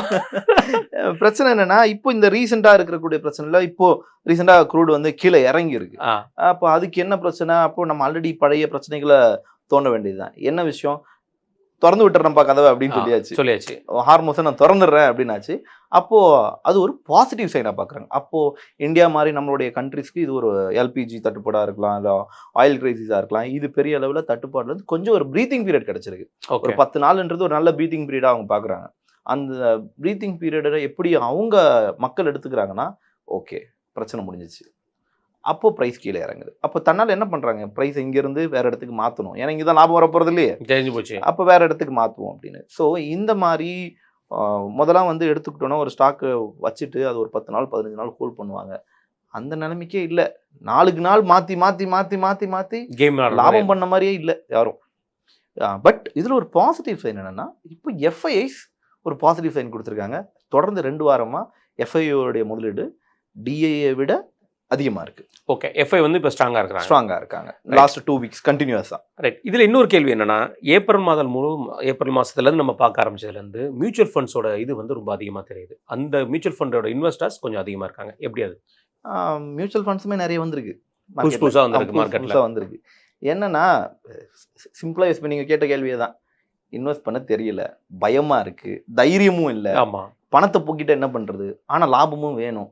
பிரச்சனை என்னன்னா, இப்போ இந்த ரீசெண்டா இருக்கக்கூடிய பிரச்சனை இல்ல, இப்போ ரீசெண்டா க்ரூட் வந்து கீழே இறங்கி இருக்கு. அப்போ அதுக்கு என்ன பிரச்சனை? அப்போ நம்ம ஆல்ரெடி பழைய பிரச்சனைகளை தோண்ட வேண்டியதுதான். என்ன விஷயம்? திறந்து விட்டுறேன்ப்பா கதவை அப்படின்னு சொல்லியாச்சு. ஹார்மோஸை நான் திறந்துடுறேன் அப்படின்னாச்சு. அப்போது அது ஒரு பாசிட்டிவ் சைனாக பார்க்குறாங்க. அப்போது இந்தியா மாதிரி நம்மளுடைய கண்ட்ரிஸ்க்கு இது ஒரு எல்பிஜி தட்டுப்பாடாக இருக்கலாம், இல்லை ஆயில் கிரைசிஸாக இருக்கலாம், இது பெரிய அளவில் தட்டுப்பாடுலேருந்து கொஞ்சம் ஒரு ப்ரீத்திங் பீரியட் கிடச்சிருக்கு. ஒரு 10 நாள்ன்றது ஒரு நல்ல ப்ரீத்திங் பீரியடாக அவங்க பார்க்குறாங்க. அந்த ப்ரீத்திங் பீரியடை எப்படி அவங்க மக்கள் எடுத்துக்கிறாங்கன்னா, ஓகே பிரச்சனை முடிஞ்சிச்சு, அப்போது ப்ரைஸ் கீழே இறங்குது. அப்போ தன்னால் என்ன பண்ணுறாங்க, ப்ரைஸ் இங்கேருந்து வேறு இடத்துக்கு மாற்றணும், ஏன்னா இங்கே தான் லாபம் வரப்போகிறது இல்லையே, தெரிஞ்சு போச்சு, அப்போ வேறு இடத்துக்கு மாற்றுவோம் அப்படின்னு. ஸோ இந்த மாதிரி முதலாம் வந்து எடுத்துக்கிட்டோன்னா ஒரு ஸ்டாக்கு வச்சுட்டு அது ஒரு 10 நாள் 15 நாள் ஹோல்ட் பண்ணுவாங்க. அந்த நிலைமைக்கே இல்லை. 4 நாள் மாற்றி கேம் லாபம் பண்ண மாதிரியே இல்லை யாரும். பட் இதில் ஒரு பாசிட்டிவ் சைன் என்னென்னா, இப்போ எஃப்ஐஐஸ் ஒரு பாசிட்டிவ் சைன் கொடுத்துருக்காங்க. தொடர்ந்து 2 வாரமாக எஃப்ஐஓடைய முதலீடு டிஐயை விட அதிகமாக இருக்குது. ஓகே, எஃப்ஐ வந்து இப்போ ஸ்ட்ராங்காக இருக்காங்க லாஸ்ட் 2 வீக்ஸ் கண்டினியூஸாக. ரைட். இதில் இன்னொரு கேள்வி என்னென்னா, ஏப்ரல் மாதத்துலேருந்து நம்ம பார்க்க ஆரம்பிச்சதுலேருந்து மியூச்சுவல் ஃபண்ட்ஸோட இது வந்து ரொம்ப அதிகமாக தெரியுது. அந்த மியூச்சுவல் ஃபண்டோட இன்வெஸ்டர்ஸ் கொஞ்சம் அதிகமாக இருக்காங்க. எப்படி அது? மியூச்சுவல் ஃபண்ட்ஸுமே நிறைய வந்திருக்கு, புதுசாக வந்திருக்கு, மார்க்கெட்டில் வந்திருக்கு. என்னன்னா சிம்பிளாக இப்போ நீங்கள் கேட்ட கேள்வியே தான், இன்வெஸ்ட் பண்ண தெரியல, பயமாக இருக்குது, தைரியமும் இல்லை, ஆமாம், பணத்தை போக்கிட்ட என்ன பண்ணுறது, ஆனால் லாபமும் வேணும்,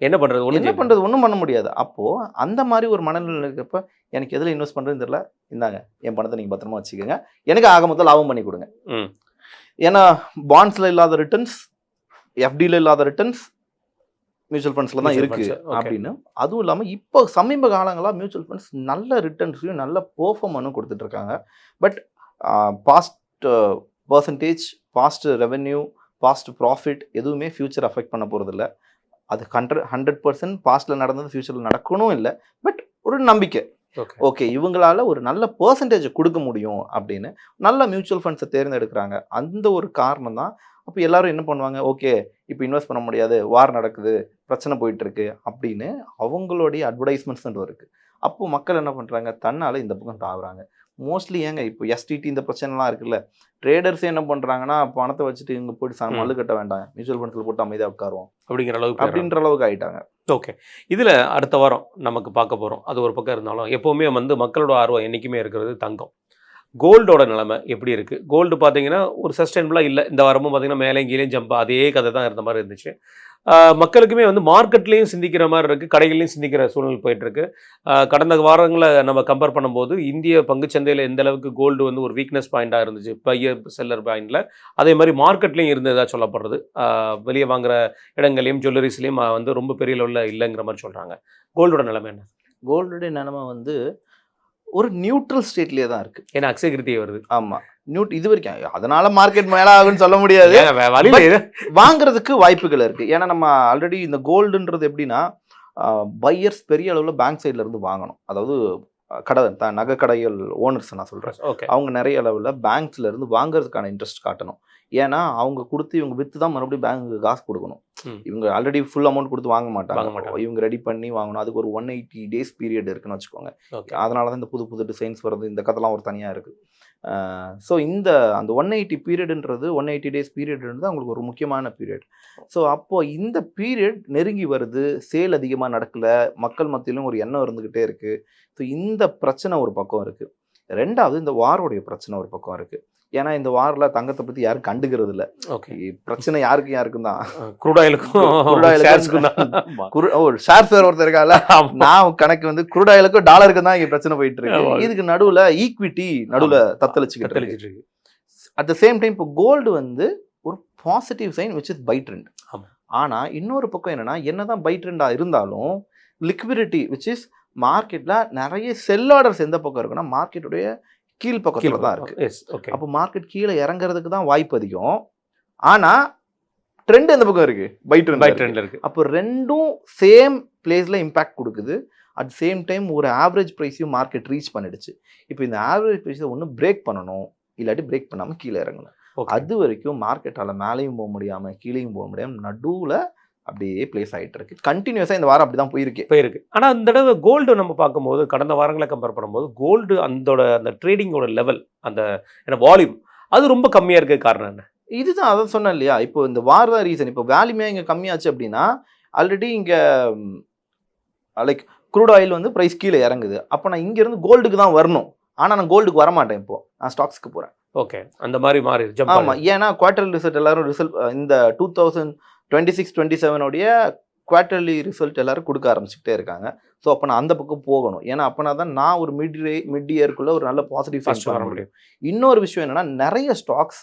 என்ன பண்ணுறது ஒன்றும் பண்ண முடியாது. அப்போது அந்த மாதிரி ஒரு மனநிலை இருக்கப்ப எனக்கு எதில் இன்வெஸ்ட் பண்ணுறதுன்னு தெரியல, இந்தாங்க என் பணத்தை நீங்கள் பத்திரமா வச்சுக்கோங்க, எனக்கு ஆக மொத்தம் லாபம் பண்ணி கொடுங்க. ஏன்னா பாண்ட்ஸில் இல்லாத ரிட்டர்ன்ஸ், எஃப்டியில் இல்லாத ரிட்டர்ன்ஸ் மியூச்சுவல் ஃபண்ட்ஸில் தான் இருக்குது அப்படின்னு. அதுவும் இல்லாமல் இப்போ சமீப காலங்களாக மியூச்சுவல் ஃபண்ட்ஸ் நல்ல ரிட்டர்ன்ஸையும் நல்ல பெர்ஃபார்மன்ஸும் கொடுத்துட்ருக்காங்க. But past percentage, past revenue, past profit எதுவுமே ஃபியூச்சர் அஃபெக்ட் பண்ண போகிறதில்ல. அது 100% பாஸ்டில் நடந்தது ஃபியூச்சரில் நடக்கணும் இல்லை, பட் ஒரு நம்பிக்கை. ஓகே, இவங்களால ஒரு நல்ல பர்சன்டேஜ் கொடுக்க முடியும் அப்படின்னு நல்ல மியூச்சுவல் ஃபண்ட்ஸை தேர்ந்தெடுக்கிறாங்க. அந்த ஒரு காரணம் தான். அப்போ எல்லாரும் என்ன பண்ணுவாங்க, ஓகே இப்போ இன்வெஸ்ட் பண்ண முடியாது, வார் நடக்குது, பிரச்சனை போயிட்டுருக்கு அப்படின்னு அவங்களுடைய அட்வர்டைஸ்மெண்ட்ஸ் இருக்குது. அப்போ மக்கள் என்ன பண்றாங்க, தன்னால இந்த பக்கம் தாவுறாங்க. மோஸ்ட்லி ஏங்க இப்போ எஸ்டிடி இந்த பிரச்சனைலாம் இருக்குல்ல, ட்ரேடர்ஸ் என்ன பண்றாங்கன்னா, பணத்தை வச்சுட்டு இங்க போயிட்டு மல்லு கட்ட வேண்டாம், மியூச்சுவல் ஃபண்ட்ஸ்ல போட்டு அமைதியாக உட்காருவோம் அப்படிங்கிற அளவுக்கு அப்படின்ற அளவுக்கு ஆயிட்டாங்க. ஓகே. இதில் அடுத்த வாரம் நமக்கு பார்க்க போகிறோம். அது ஒரு பக்கம் இருந்தாலும் எப்போவுமே வந்து மக்களோட ஆர்வம் என்றைக்குமே இருக்கிறது தங்கம். கோல்டோட நிலைமை எப்படி இருக்குது? கோல்டு பார்த்தீங்கன்னா ஒரு சஸ்டைனபிளாக இல்லை. இந்த வாரமும் பார்த்தீங்கன்னா மேலே கீழே ஜம்ப் அதே கதை தான் இருந்த மாதிரி இருந்துச்சு. மக்களுக்குமே வந்து மார்க்கெட்லேயும் சிந்திக்கிற மாதிரி இருக்குது, கடைகள்லையும் சிந்திக்கிற சூழ்நிலை போயிட்டுருக்கு. கடந்த வாரங்களில் நம்ம கம்பேர் பண்ணும்போது இந்திய பங்குச்சந்தையில் எந்த அளவுக்கு கோல்டு வந்து ஒரு வீக்னஸ் பாயிண்ட்டாக இருந்துச்சு பையர் செல்லர் பாயிண்டில், அதே மாதிரி மார்க்கெட்லேயும் இருந்ததாக சொல்லப்படுறது. வெளியே வாங்குகிற இடங்கள்லையும் ஜுவல்லரிஸ்லேயும் வந்து ரொம்ப பெரிய லெவலில் இல்லைங்கிற மாதிரி சொல்கிறாங்க. கோல்டோட நிலைமை என்ன? கோல்டுடைய நிலைமை வந்து ஒரு நியூட்ரல் ஸ்டேட்லேயே தான் இருக்குது. ஏன்னா அக்ஷய கிருத்திகை வருது. ஆமாம், இது வரைக்கும் அதனால மார்க்கெட் மேலே ஆகுன்னு சொல்ல முடியாது. வாங்குறதுக்கு வாய்ப்புகள் இருக்கு. ஏன்னா நம்ம ஆல்ரெடி இந்த கோல்டுன்றது எப்படின்னா, பையர்ஸ் பெரிய அளவில் பேங்க் சைட்ல இருந்து வாங்கணும். அதாவது நகை கடைகள் ஓனர்ஸ் நான் சொல்றேன், அவங்க நிறைய அளவில் பேங்க்ஸ்ல இருந்து வாங்குறதுக்கான இன்ட்ரெஸ்ட் காட்டணும். ஏன்னா அவங்க கொடுத்து இவங்க வித்து தான் மறுபடியும் பேங்க்கு காசு கொடுக்கணும். இவங்க ஆல்ரெடி ஃபுல் அமௌண்ட் கொடுத்து வாங்க மாட்டாங்க, இவங்க ரெடி பண்ணி வாங்கணும். அதுக்கு ஒரு 180 days பீரியட் இருக்குன்னு வச்சுக்கோங்க. அதனால தான் இந்த புது புது டிசைன்ஸ் வருது, இந்த கதைலாம் ஒரு தனியாக இருக்குது. ஸோ அந்த 180 பீரியடுன்றது 180 days பீரியடுன்றது அவங்களுக்கு ஒரு முக்கியமான பீரியட். ஸோ அப்போது இந்த பீரியட் நெருங்கி வருது, சேல் அதிகமாக நடக்கலை, மக்கள் மத்தியிலும் ஒரு எண்ணம் இருந்துக்கிட்டே இருக்குது. ஸோ இந்த பிரச்சனை ஒரு பக்கம் இருக்குது. ரெண்டாவது இந்த வாரோடைய பிரச்சனை ஒரு பக்கம் இருக்குது. ஏன்னா இந்த வாரில் தங்கத்தை பற்றி யாரும் கண்டுக்கிறது இல்லை. பிரச்சனை யாருக்கும் தான், ஷேர் ஃபேர் ஒருத்தர் இருக்கால, நான் கணக்கு வந்து குரூட் ஆயிலுக்கும் டாலருக்கும் தான் இங்கே பிரச்சனை போயிட்டு இருக்கு. இதுக்கு நடுவில் ஈக்விட்டி நடுவில் தத்தளிச்சுக்கிட்டு இருக்கு. அட் த சேம் டைம் இப்போ கோல்டு வந்து ஒரு positive sign which is buy trend. ஆனால் இன்னொரு பக்கம் என்னதான் பை ட்ரெண்டாக இருந்தாலும் லிக்விடிட்டி விச் இஸ் மார்க்கெட்டில் நிறைய செல் ஆர்டர்ஸ் எந்த பக்கம் இருக்குன்னா மார்க்கெட்டுடைய கீழ் பக்கத்தில் தான் இருக்கு. அப்போ மார்க்கெட் கீழே இறங்குறதுக்கு தான் வாய்ப்பு அதிகம். ஆனால் ட்ரெண்ட் எந்த பக்கம் இருக்கு, பை ட்ரெண்ட் இருக்கு. அப்போ ரெண்டும் சேம் பிளேஸ்ல இம்பாக்ட் கொடுக்குது. அட் சேம் டைம் ஒரு ஆவரேஜ் ப்ரைஸையும் மார்க்கெட் ரீச் பண்ணிடுச்சு. இப்போ இந்த ஆவரேஜ் ப்ரைஸை ஒன்று பிரேக் பண்ணணும், இல்லாட்டி பிரேக் பண்ணாமல் கீழே இறங்கணும். அது வரைக்கும் மார்க்கெட்டால் மேலேயும் போக முடியாமல் கீழேயும் போக முடியாமல் நடுவில் அப்படியே பிளேஸ் ஆகிட்டு இருக்கு. கண்டினியூஸாக இந்த வாரம் அப்படி தான் போயிருக்கு. ஆனால் இந்த தடவை கோல்டு நம்ம பார்க்கும்போது கடந்த வாரங்களை கம்பேர் பண்ணும்போது கோல்டு அந்த ட்ரேடிங்கோட லெவல், அந்த வால்யூம் அது ரொம்ப கம்மியாக இருக்க காரணம் என்ன? இதுதான் அதான் சொன்னேன் இல்லையா, இப்போ இந்த வார் தான் ரீசன். இப்போ வேல்யூமே இங்கே கம்மியாச்சு அப்படின்னா ஆல்ரெடி இங்கே லைக் க்ரூட் ஆயில் வந்து ப்ரைஸ் கீழே இறங்குது. அப்போ நான் இங்கேருந்து கோல்டுக்கு தான் வரணும், ஆனால் நான் கோல்டுக்கு வரமாட்டேன், இப்போ நான் ஸ்டாக்ஸ்க்கு போகிறேன். ஓகே, அந்த மாதிரி மாறி. ஆமாம், ஏன்னா குவார்டர்லி ரிசல்ட் எல்லாரும் இந்த 2026-27 உடைய குவார்டர்லி ரிசல்ட் எல்லாரும் கொடுக்க ஆரம்பிச்சுக்கிட்டே இருக்காங்க. ஸோ அப்போ நான் அந்த பக்கம் போகணும். ஏன்னா அப்போனா தான் நான் ஒரு மிட் இயர்க்குள்ளே ஒரு நல்ல பாசிட்டிவ் சைன் வர முடியும். இன்னொரு விஷயம் என்னென்னா நிறைய ஸ்டாக்ஸ்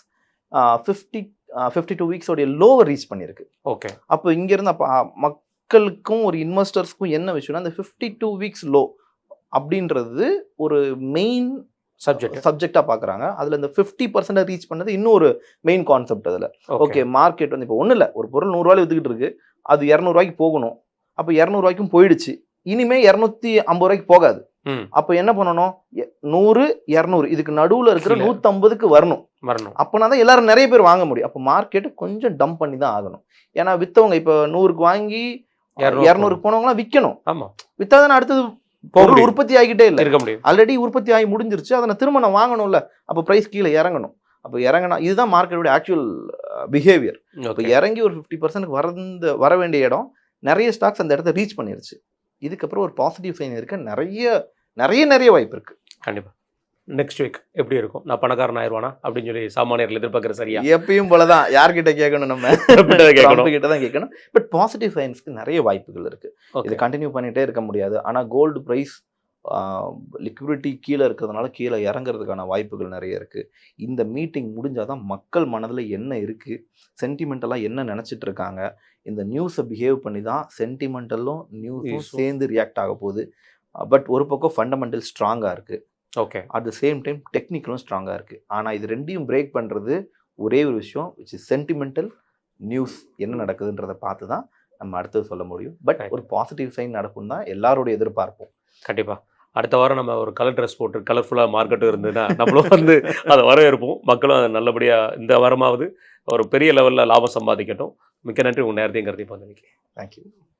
52 வீக்ஸோடைய லோவை ரீச் பண்ணியிருக்கு. ஓகே, அப்போ இங்கேருந்து அப்போ மக்களுக்கும் ஒரு இன்வெஸ்டர்ஸ்க்கும் என்ன விஷயம்னா இந்த 52 வீக்ஸ் லோ அப்படின்றது ஒரு மெயின் சப்ஜெக்டாக பார்க்குறாங்க. அதில் இந்த 50% ரீச் பண்ணது இன்னொரு மெயின் கான்செப்ட். அதில் ஓகே மார்க்கெட் வந்து இப்போ ஒன்றும் இல்லை, ஒரு பொருள் 100 ரூபாய் வித்துக்கிட்டு இருக்கு, அது 200 ரூபாய்க்கு போகணும். அப்போ 200 ரூபாய்க்கும் போயிடுச்சு, இனிமே 250 ரூபாய்க்கு போகாது. அப்போ என்ன பண்ணணும், 100 200 இதுக்கு நடுவில் இருக்கிற 150க்கு வரணும். அப்போனா தான் எல்லாரும் நிறைய பேர் வாங்க முடியும். அப்போ மார்க்கெட் கொஞ்சம் டம்ப் பண்ணி தான் ஆகணும். ஏன்னா வித்தவங்க இப்போ 100க்கு வாங்கி 200க்கு போனவங்களாம் விற்கணும். ஆமாம், வித்தாதானே அடுத்தது பொருள் உற்பத்தி ஆகிட்டே இல்லை, இருக்க முடியும். ஆல்ரெடி உற்பத்தி ஆகி முடிஞ்சிருச்சு, அதை திரும்ப நான் வாங்கணும்ல. அப்போ ப்ரைஸ் கீழே இறங்கணும். அப்போ இறங்கினா இதுதான் மார்க்கெட்டோட ஆக்சுவல் பிஹேவியர். இப்போ இறங்கி ஒரு 50% வர வேண்டிய இடம் நிறைய ஸ்டாக்ஸ் அந்த இடத்த ரீச் பண்ணிருச்சு. இதுக்கப்புறம் ஒரு பாசிட்டிவ் சைன் இருக்க நிறைய வாய்ப்பு இருக்கு. கண்டிப்பாக நெக்ஸ்ட் வீக் எப்படி இருக்கும், நான் பணக்காரன் ஆயிடுவானா அப்படின்னு சொல்லி சாமானியர்கள் எதிர்பார்க்குற சரியா? எப்பயும் போலதான், யார்கிட்ட கேட்கணும், நம்ம கிட்ட தான் கேட்கணும். பட் பாசிட்டிவ் சைன்ஸ்க்கு நிறைய வாய்ப்புகள் இருக்கு. இதை கண்டினியூ பண்ணிட்டே இருக்க முடியாது. ஆனால் கோல்டு ப்ரைஸ் லிக்விடிட்டி கீழே இருக்கிறதுனால கீழே இறங்குறதுக்கான வாய்ப்புகள் நிறைய இருக்கு. இந்த மீட்டிங் முடிஞ்சாதான் மக்கள் மனதில் என்ன இருக்கு, சென்டிமெண்டலாக என்ன நினைச்சிட்டு இருக்காங்க, இந்த நியூஸை பிஹேவ் பண்ணி தான் சென்டிமெண்டலும் நியூஸும் சேர்ந்து ரியாக்ட் ஆக போகுது. பட் ஒரு பக்கம் ஃபண்டமெண்டல் ஸ்ட்ராங்காக இருக்குது. Okay, at the same time டெக்னிக்கலும் ஸ்ட்ராங்காக இருக்குது. ஆனால் இது ரெண்டையும் பிரேக் பண்ணுறது ஒரே ஒரு விஷயம், விச் இஸ் சென்டிமெண்டல் நியூஸ். என்ன நடக்குதுன்றதை பார்த்து தான் நம்ம அடுத்தது சொல்ல முடியும். பட் ஒரு பாசிட்டிவ் சைன் நடக்கும் தான் எல்லாரோடைய எதிர்பார்ப்போம். கண்டிப்பாக அடுத்த வாரம் நம்ம ஒரு கலர் ட்ரெஸ் போட்டு கலர்ஃபுல்லாக மார்க்கெட்டும் இருந்ததுன்னா நம்மளும் வந்து அதை வரவேற்போம். மக்களும் அதை நல்லபடியாக இந்த வாரமாவது ஒரு பெரிய லெவலில் லாபம் சம்பாதிக்கட்டும். மிக்க நன்றி உங்கள் நேரத்தையும் கருதி போனதுக்கு. தேங்க்யூ.